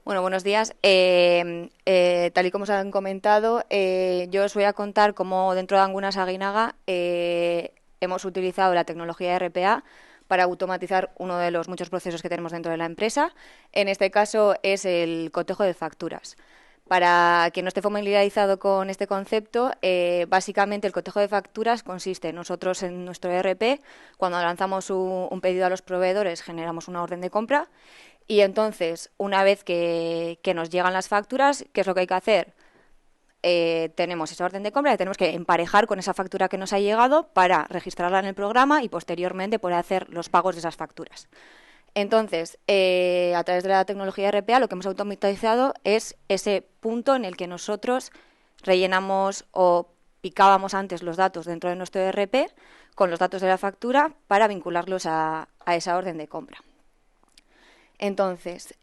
Bueno, buenos días. Tal y como os han comentado, yo os voy a contar cómo dentro de Angunas Aguinaga hemos utilizado la tecnología RPA para automatizar uno de los muchos procesos que tenemos dentro de la empresa. En este caso es el cotejo de facturas. Para quien no esté familiarizado con este concepto, básicamente el cotejo de facturas consiste, nosotros en nuestro ERP, cuando lanzamos un pedido a los proveedores, generamos una orden de compra y entonces, una vez que nos llegan las facturas, ¿qué es lo que hay que hacer? Tenemos esa orden de compra y tenemos que emparejar con esa factura que nos ha llegado para registrarla en el programa y posteriormente poder hacer los pagos de esas facturas. Entonces, a través de la tecnología RPA, lo que hemos automatizado es ese punto en el que nosotros rellenamos o picábamos antes los datos dentro de nuestro ERP con los datos de la factura para vincularlos a esa orden de compra. Entonces,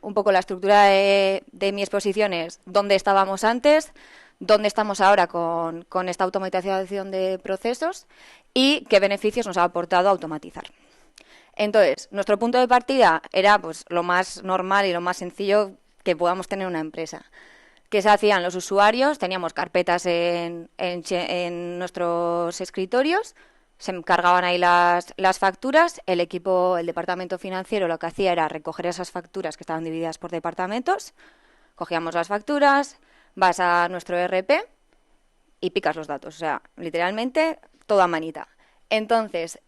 un poco la estructura de mi exposición es dónde estábamos antes, dónde estamos ahora con esta automatización de procesos y qué beneficios nos ha aportado automatizar. Entonces, nuestro punto de partida era pues lo más normal y lo más sencillo que podamos tener una empresa. ¿Qué se hacían los usuarios? Teníamos carpetas en nuestros escritorios, se encargaban ahí las facturas, el equipo, el departamento financiero lo que hacía era recoger esas facturas que estaban divididas por departamentos, cogíamos las facturas, vas a nuestro ERP y picas los datos, o sea, literalmente toda manita. Entonces,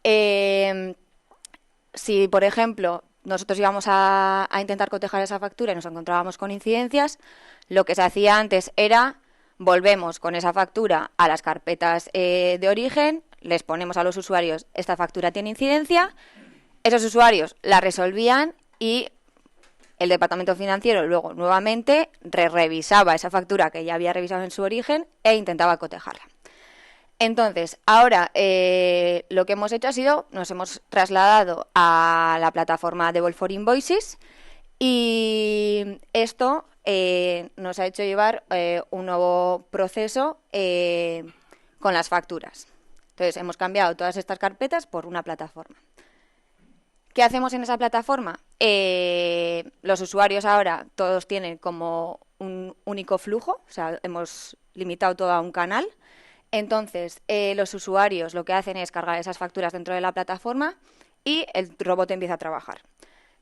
si por ejemplo nosotros íbamos a intentar cotejar esa factura y nos encontrábamos con incidencias, lo que se hacía antes era volvemos con esa factura a las carpetas de origen, les ponemos a los usuarios esta factura tiene incidencia, esos usuarios la resolvían y el departamento financiero luego nuevamente revisaba esa factura que ya había revisado en su origen e intentaba cotejarla. Entonces, ahora lo que hemos hecho ha sido, nos hemos trasladado a la plataforma de Devolve for Invoices y esto nos ha hecho llevar un nuevo proceso con las facturas. Entonces, hemos cambiado todas estas carpetas por una plataforma. ¿Qué hacemos en esa plataforma? Los usuarios ahora todos tienen como un único flujo, o sea, hemos limitado todo a un canal. Entonces, los usuarios lo que hacen es cargar esas facturas dentro de la plataforma y el robot empieza a trabajar.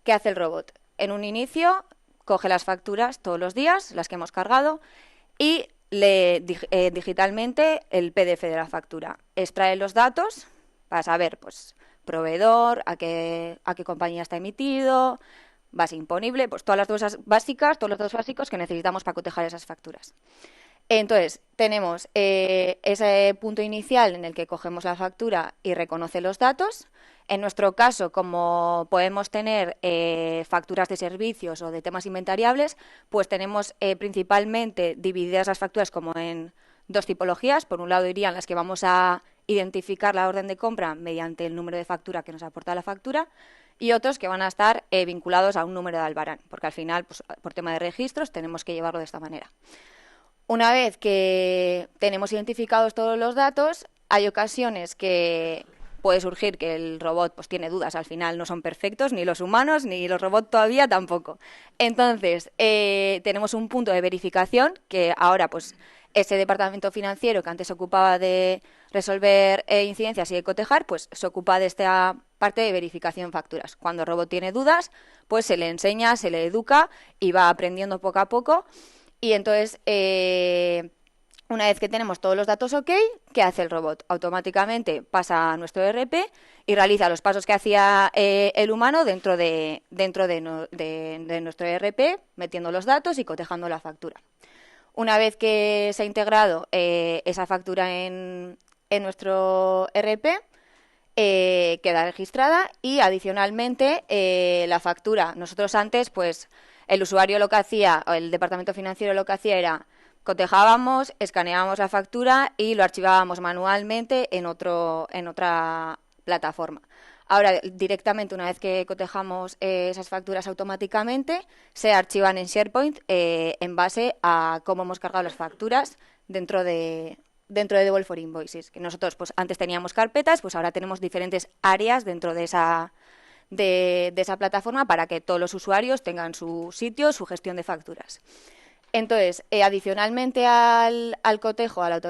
¿Qué hace el robot? En un inicio, coge las facturas todos los días, las que hemos cargado, y lee digitalmente el PDF de la factura. Extrae los datos para saber, pues, proveedor, a qué compañía está emitido, base imponible, pues todas las cosas básicas, todos los datos básicos que necesitamos para cotejar esas facturas. Entonces, tenemos ese punto inicial en el que cogemos la factura y reconoce los datos. En nuestro caso, como podemos tener facturas de servicios o de temas inventariables, pues tenemos principalmente divididas las facturas como en dos tipologías. Por un lado irían las que vamos a identificar la orden de compra mediante el número de factura que nos aporta la factura y otros que van a estar vinculados a un número de albarán, porque al final, pues, por tema de registros, tenemos que llevarlo de esta manera. Una vez que tenemos identificados todos los datos, hay ocasiones que puede surgir que el robot pues tiene dudas, al final no son perfectos, ni los humanos, ni los robots todavía tampoco. Entonces, tenemos un punto de verificación que ahora pues ese departamento financiero que antes se ocupaba de resolver incidencias y de cotejar, pues se ocupa de esta parte de verificación facturas. Cuando el robot tiene dudas, pues se le enseña, se le educa y va aprendiendo poco a poco. Y entonces, una vez que tenemos todos los datos OK, ¿qué hace el robot? Automáticamente pasa a nuestro ERP y realiza los pasos que hacía el humano dentro de nuestro ERP, metiendo los datos y cotejando la factura. Una vez que se ha integrado esa factura en nuestro ERP, queda registrada y adicionalmente la factura. Nosotros antes, pues, el usuario lo que hacía, o el departamento financiero lo que hacía era cotejábamos, escaneábamos la factura y lo archivábamos manualmente en otra plataforma. Ahora, directamente, una vez que cotejamos esas facturas automáticamente, se archivan en SharePoint en base a cómo hemos cargado las facturas dentro de Devolve for Invoices. Que nosotros pues antes teníamos carpetas, pues ahora tenemos diferentes áreas dentro de de esa plataforma para que todos los usuarios tengan su sitio, su gestión de facturas. Entonces, adicionalmente al cotejo, a la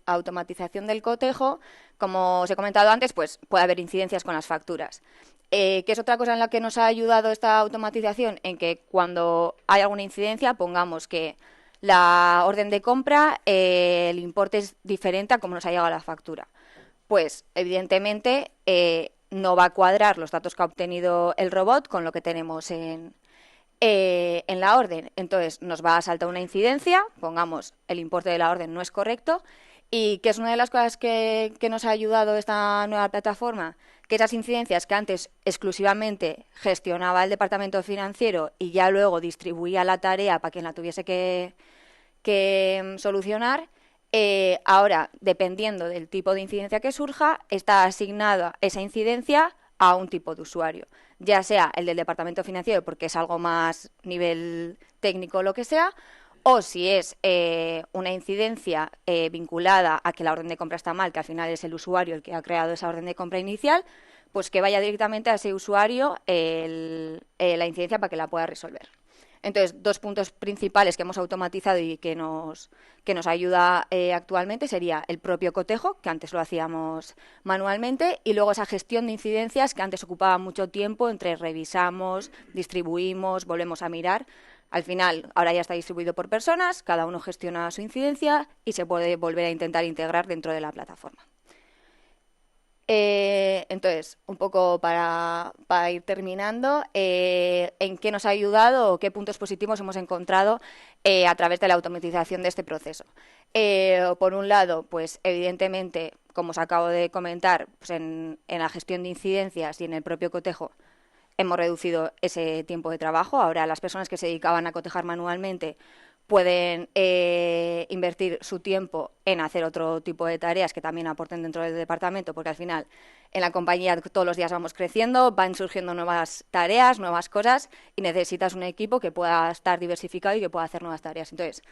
automatización del cotejo, como os he comentado antes, pues puede haber incidencias con las facturas. ¿Qué es otra cosa en la que nos ha ayudado esta automatización? En que cuando hay alguna incidencia, pongamos que la orden de compra, el importe es diferente a cómo nos ha llegado la factura. Pues, evidentemente, no va a cuadrar los datos que ha obtenido el robot con lo que tenemos en la orden. Entonces nos va a saltar una incidencia, pongamos el importe de la orden no es correcto, y que es una de las cosas que nos ha ayudado esta nueva plataforma, que esas incidencias que antes exclusivamente gestionaba el departamento financiero y ya luego distribuía la tarea para quien la tuviese que solucionar, ahora, dependiendo del tipo de incidencia que surja, está asignada esa incidencia a un tipo de usuario, ya sea el del departamento financiero porque es algo más nivel técnico o lo que sea, o si es una incidencia vinculada a que la orden de compra está mal, que al final es el usuario el que ha creado esa orden de compra inicial, pues que vaya directamente a ese usuario la incidencia para que la pueda resolver. Entonces, dos puntos principales que hemos automatizado y que nos ayuda actualmente sería el propio cotejo, que antes lo hacíamos manualmente, y luego esa gestión de incidencias que antes ocupaba mucho tiempo entre revisamos, distribuimos, volvemos a mirar. Al final, ahora ya está distribuido por personas, cada uno gestiona su incidencia y se puede volver a intentar integrar dentro de la plataforma. Entonces, un poco para ir terminando, ¿en qué nos ha ayudado o qué puntos positivos hemos encontrado a través de la automatización de este proceso? Por un lado, pues evidentemente, como os acabo de comentar, pues en la gestión de incidencias y en el propio cotejo hemos reducido ese tiempo de trabajo. Ahora las personas que se dedicaban a cotejar manualmente pueden invertir su tiempo en hacer otro tipo de tareas que también aporten dentro del departamento, porque al final en la compañía todos los días vamos creciendo, van surgiendo nuevas tareas, nuevas cosas y necesitas un equipo que pueda estar diversificado y que pueda hacer nuevas tareas. Entonces,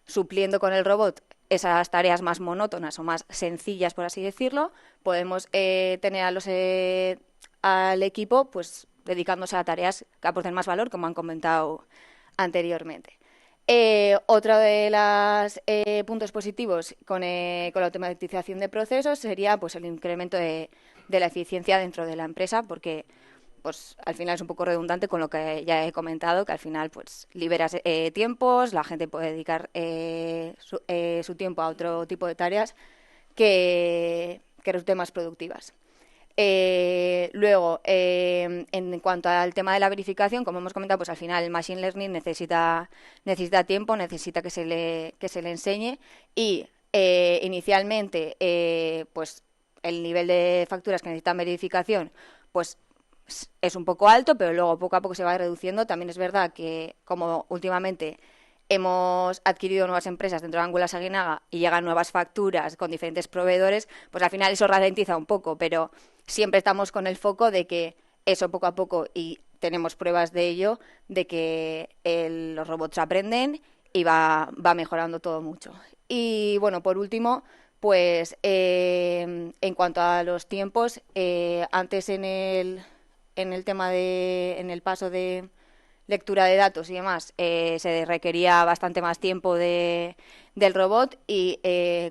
supliendo con el robot esas tareas más monótonas o más sencillas, por así decirlo, podemos tener al equipo pues dedicándose a tareas que aporten más valor, como han comentado anteriormente. Otro de los puntos positivos con la automatización de procesos sería pues el incremento de la eficiencia dentro de la empresa, porque pues al final es un poco redundante con lo que ya he comentado, que al final pues liberas tiempos, la gente puede dedicar su tiempo a otro tipo de tareas que resulten más productivas. Luego, en cuanto al tema de la verificación, como hemos comentado, pues al final el Machine Learning necesita tiempo, necesita que se le enseñe y inicialmente pues el nivel de facturas que necesitan verificación pues es un poco alto, pero luego poco a poco se va reduciendo. También es verdad que como últimamente hemos adquirido nuevas empresas dentro de Angulas Aguinaga y llegan nuevas facturas con diferentes proveedores, pues al final eso ralentiza un poco, pero siempre estamos con el foco de que eso poco a poco, y tenemos pruebas de ello, de que los robots aprenden y va mejorando todo mucho. Y bueno, por último, pues en cuanto a los tiempos, antes en el tema en el paso de lectura de datos y demás, se requería bastante más tiempo del robot y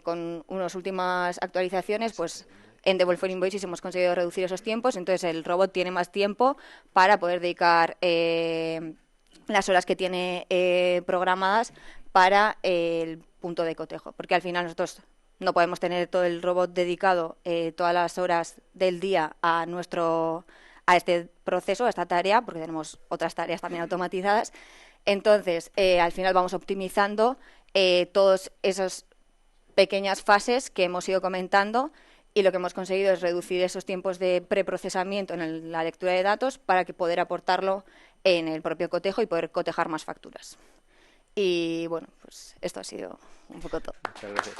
con unas últimas actualizaciones, pues en Devolve for Invoices hemos conseguido reducir esos tiempos, entonces el robot tiene más tiempo para poder dedicar las horas que tiene programadas para el punto de cotejo, porque al final nosotros no podemos tener todo el robot dedicado todas las horas del día a este proceso, a esta tarea, porque tenemos otras tareas también automatizadas. Entonces, al final vamos optimizando todas esas pequeñas fases que hemos ido comentando, y lo que hemos conseguido es reducir esos tiempos de preprocesamiento en la lectura de datos para que poder aportarlo en el propio cotejo y poder cotejar más facturas. Y bueno, pues esto ha sido un poco todo. Muchas gracias.